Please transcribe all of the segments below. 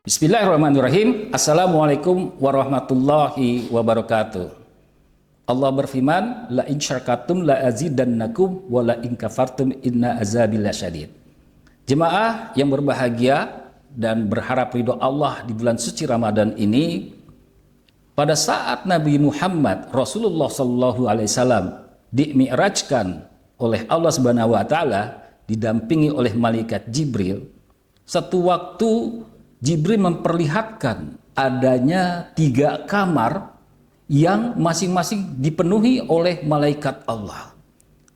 Bismillahirrahmanirrahim. Assalamualaikum warahmatullahi wabarakatuh. Allah berfirman, la in syarakatum la azidannakum wa la in kafartum inna azabi lasyadid. Jemaah yang berbahagia dan berharap ridho Allah di bulan suci Ramadan ini, pada saat Nabi Muhammad Rasulullah Shallallahu Alaihi Wasallam dimi'rajkan oleh Allah Subhanahu Wa Taala didampingi oleh malaikat Jibril, satu waktu Jibril memperlihatkan adanya 3 kamar yang masing-masing dipenuhi oleh malaikat Allah.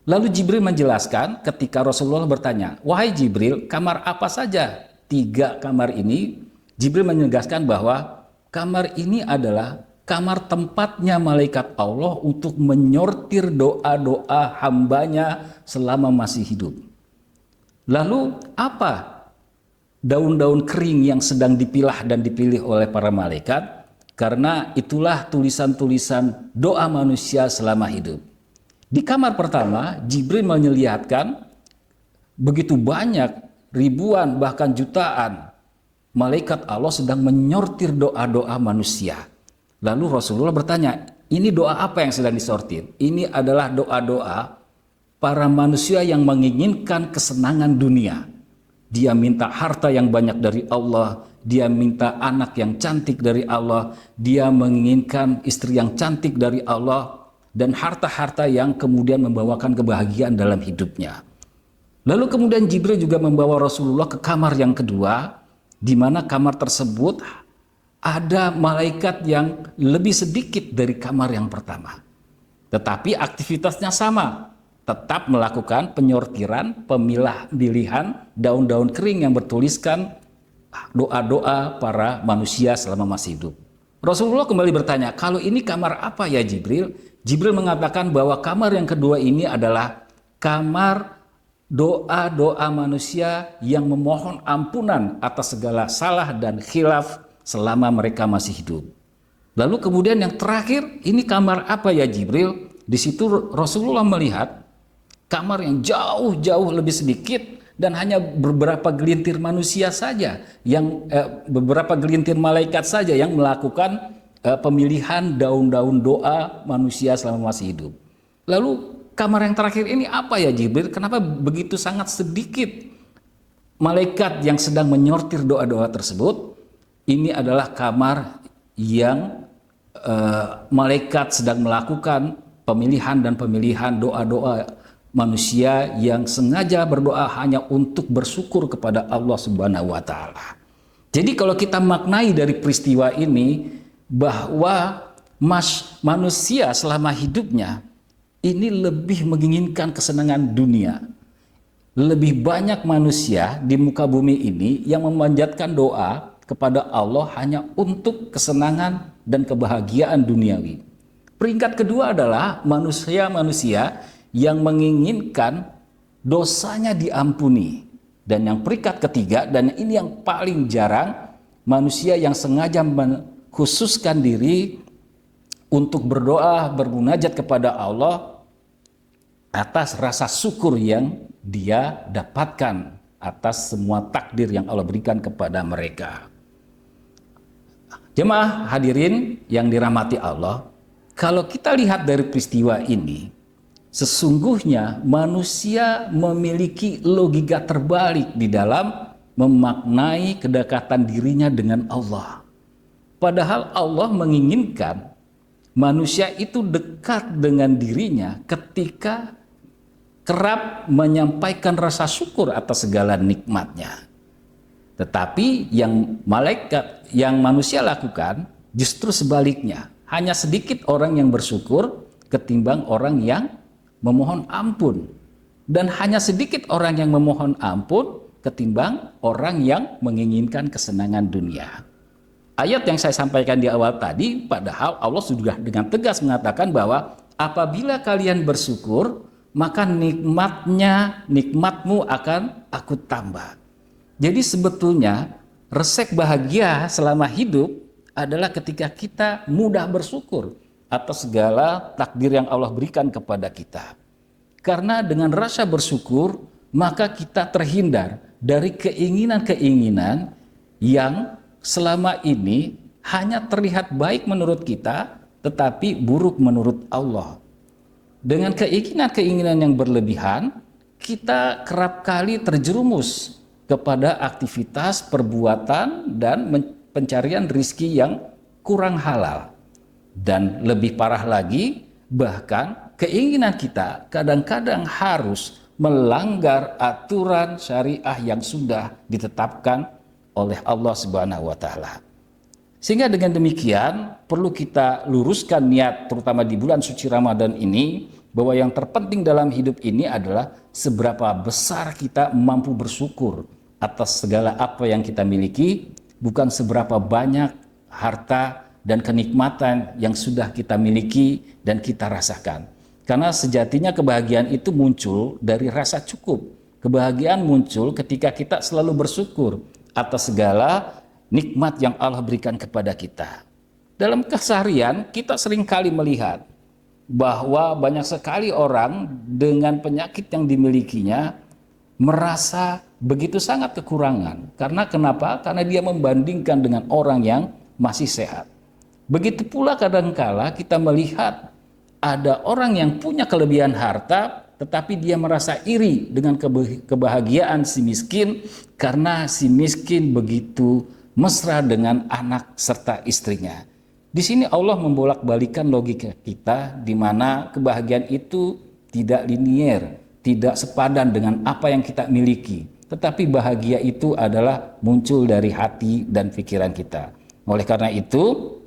Lalu Jibril menjelaskan ketika Rasulullah bertanya, "Wahai Jibril, kamar apa saja 3 kamar ini?" Jibril menegaskan bahwa kamar ini adalah kamar tempatnya malaikat Allah untuk menyortir doa-doa hambanya selama masih hidup. Lalu apa daun-daun kering yang sedang dipilah dan dipilih oleh para malaikat? Karena itulah tulisan-tulisan doa manusia selama hidup. Di kamar pertama, Jibril menyelihatkan begitu banyak, ribuan bahkan jutaan malaikat Allah sedang menyortir doa-doa manusia. Lalu Rasulullah bertanya, ini doa apa yang sedang disortir? Ini adalah doa-doa para manusia yang menginginkan kesenangan dunia. Dia minta harta yang banyak dari Allah, dia minta anak yang cantik dari Allah, dia menginginkan istri yang cantik dari Allah, dan harta-harta yang kemudian membawakan kebahagiaan dalam hidupnya. Lalu kemudian Jibril juga membawa Rasulullah ke kamar yang kedua, di mana kamar tersebut ada malaikat yang lebih sedikit dari kamar yang pertama. Tetapi aktivitasnya sama, tetap melakukan penyortiran, pemilihan daun-daun kering yang bertuliskan doa-doa para manusia selama masih hidup. Rasulullah kembali bertanya, kalau ini kamar apa ya Jibril? Jibril mengatakan bahwa kamar yang kedua ini adalah kamar doa-doa manusia yang memohon ampunan atas segala salah dan khilaf selama mereka masih hidup. Lalu kemudian yang terakhir, ini kamar apa ya Jibril? Di situ Rasulullah melihat kamar yang jauh-jauh lebih sedikit dan hanya beberapa gelintir manusia saja, yang beberapa gelintir malaikat saja yang melakukan pemilihan daun-daun doa manusia selama masih hidup. Lalu kamar yang terakhir ini apa ya Jibril? Kenapa begitu sangat sedikit malaikat yang sedang menyortir doa-doa tersebut? Ini adalah kamar yang malaikat sedang melakukan pemilihan dan pemilihan doa-doa manusia yang sengaja berdoa hanya untuk bersyukur kepada Allah Subhanahu wa Ta'ala. Jadi kalau kita maknai dari peristiwa ini bahwa manusia selama hidupnya ini lebih menginginkan kesenangan dunia. Lebih banyak manusia di muka bumi ini yang memanjatkan doa kepada Allah hanya untuk kesenangan dan kebahagiaan duniawi. Peringkat kedua adalah manusia-manusia yang menginginkan dosanya diampuni. Dan yang peringkat ketiga, dan ini yang paling jarang, manusia yang sengaja mengkhususkan diri untuk berdoa, bermunajat kepada Allah atas rasa syukur yang dia dapatkan atas semua takdir yang Allah berikan kepada mereka. Jemaah hadirin yang dirahmati Allah, kalau kita lihat dari peristiwa ini, sesungguhnya manusia memiliki logika terbalik di dalam memaknai kedekatan dirinya dengan Allah. Padahal Allah menginginkan manusia itu dekat dengan dirinya ketika kerap menyampaikan rasa syukur atas segala nikmatnya. Tetapi yang manusia lakukan justru sebaliknya. Hanya sedikit orang yang bersyukur ketimbang orang yang memohon ampun, dan hanya sedikit orang yang memohon ampun ketimbang orang yang menginginkan kesenangan dunia. Ayat yang saya sampaikan di awal tadi, padahal Allah sudah dengan tegas mengatakan bahwa apabila kalian bersyukur, maka nikmatmu akan aku tambah. Jadi sebetulnya resep bahagia selama hidup adalah ketika kita mudah bersyukur atas segala takdir yang Allah berikan kepada kita. Karena dengan rasa bersyukur, maka kita terhindar dari keinginan-keinginan yang selama ini hanya terlihat baik menurut kita, tetapi buruk menurut Allah. Dengan keinginan-keinginan yang berlebihan, kita kerap kali terjerumus kepada aktivitas, perbuatan, dan pencarian rizki yang kurang halal. Dan lebih parah lagi, bahkan keinginan kita kadang-kadang harus melanggar aturan syariah yang sudah ditetapkan oleh Allah Subhanahu wa Ta'ala. Sehingga dengan demikian perlu kita luruskan niat, terutama di bulan suci Ramadan ini, bahwa yang terpenting dalam hidup ini adalah seberapa besar kita mampu bersyukur atas segala apa yang kita miliki, bukan seberapa banyak harta dan kenikmatan yang sudah kita miliki dan kita rasakan. Karena sejatinya kebahagiaan itu muncul dari rasa cukup. Kebahagiaan muncul ketika kita selalu bersyukur atas segala nikmat yang Allah berikan kepada kita. Dalam keseharian kita seringkali melihat bahwa banyak sekali orang dengan penyakit yang dimilikinya merasa begitu sangat kekurangan. Karena kenapa? Karena dia membandingkan dengan orang yang masih sehat. Begitu pula kadangkala kita melihat ada orang yang punya kelebihan harta, tetapi dia merasa iri dengan kebahagiaan si miskin karena si miskin begitu mesra dengan anak serta istrinya. Di sini Allah membolak-balikan logika kita, di mana kebahagiaan itu tidak linier, tidak sepadan dengan apa yang kita miliki. Tetapi bahagia itu adalah muncul dari hati dan pikiran kita. Oleh karena itu,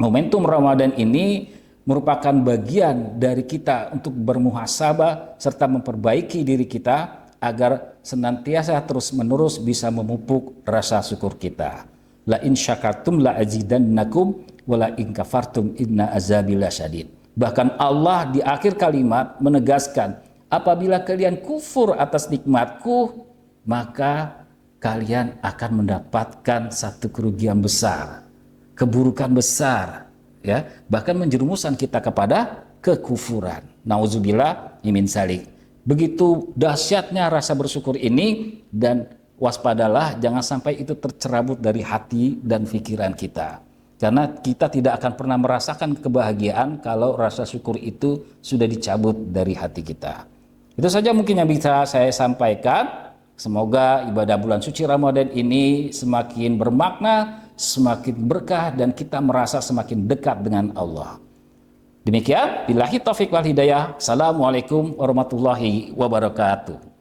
momentum Ramadan ini merupakan bagian dari kita untuk bermuhasabah serta memperbaiki diri kita agar senantiasa terus-menerus bisa memupuk rasa syukur kita. La in syakartum la azidannakum wa la in kafartum inna azabi lasyadid. Bahkan Allah di akhir kalimat menegaskan, apabila kalian kufur atas nikmatku, maka kalian akan mendapatkan satu kerugian besar, keburukan besar, ya, bahkan menjerumuskan kita kepada kekufuran. Nauzubillah min dzalik. Begitu dahsyatnya rasa bersyukur ini, dan waspadalah jangan sampai itu tercerabut dari hati dan pikiran kita. Karena kita tidak akan pernah merasakan kebahagiaan kalau rasa syukur itu sudah dicabut dari hati kita. Itu saja mungkin yang bisa saya sampaikan. Semoga ibadah bulan suci Ramadan ini semakin bermakna, semakin berkah, dan kita merasa semakin dekat dengan Allah. Demikian, billahi taufiq wal hidayah. Assalamualaikum warahmatullahi wabarakatuh.